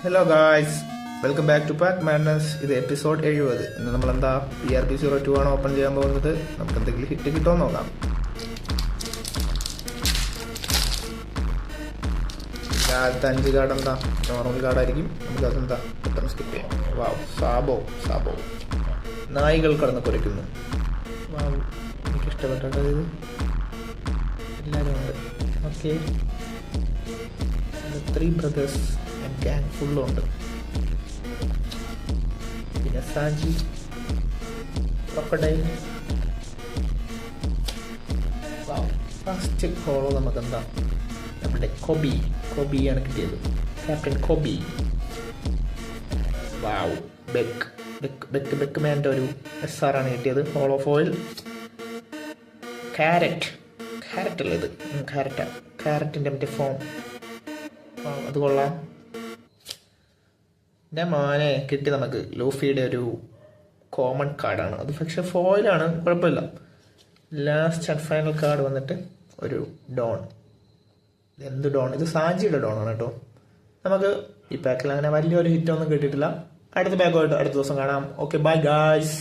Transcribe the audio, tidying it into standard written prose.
Hello guys, welcome back to pack madness. ഇത് episode 70. ഇന്ന് നമ്മളെന്താ PRP-02 ആണ് ഓപ്പൺ ചെയ്യാൻ പോകുന്നത്. നമുക്ക് എന്തെങ്കിലും ഹിറ്റ് കിട്ടുമോ നോക്കാം. ആദ്യത്തെ 5 കാർഡ് എന്താ നോർമൽ കാർഡായിരിക്കും. നമുക്കതെന്താ പെട്ടെന്ന് സ്കിപ്പ് ചെയ്യാം. വാവ്, സാബോ നായികൾ കടന്ന് കുരയ്ക്കുന്നു. വാവ്, എനിക്കിഷ്ടപ്പെട്ടത് ഇത് എല്ലാവരും ഉണ്ട്. ഓക്കെ, 3 ബ്രദേഴ്സ് ആൻഡ് ഗ്യാങ് ഫുള്ളുണ്ട്. പിന്നെ സാജി, ക്രൊക്കഡൈൽ. ഫസ്റ്റ് ഹോളോ നമുക്കെന്താ നമ്മുടെ കൊബിയാണ് കിട്ടിയത്. ക്യാപ്റ്റൻ കൊബി. വാവ്, ബെക്ക് മാൻ്റെ ഒരു SR ആണ് കിട്ടിയത്. Hollow foil. ക്യാരറ്റ് അല്ല ഇത്, ക്യാരറ്റിൻ്റെ മറ്റേ ഫോം. അത് കൊള്ളാം. എൻ്റെ മോനെ കിട്ടി നമുക്ക് ലൂഫിയുടെ ഒരു കോമൺ കാർഡാണ് അത്. പക്ഷെ ഫോയിലാണ്, കുഴപ്പമില്ല. ലാസ്റ്റ് ആൻഡ് ഫൈനൽ കാർഡ് വന്നിട്ട് ഒരു ഡോൺ. എന്ത് ഡോൺ? ഇത് സാജിയുടെ ഡോണാണ് കേട്ടോ. നമുക്ക് ഈ പാക്കിൽ അങ്ങനെ വലിയൊരു ഹിറ്റൊന്നും കിട്ടിയിട്ടില്ല. അടുത്ത പാക്കുമായിട്ട് അടുത്ത ദിവസം കാണാം. Okay, bye guys.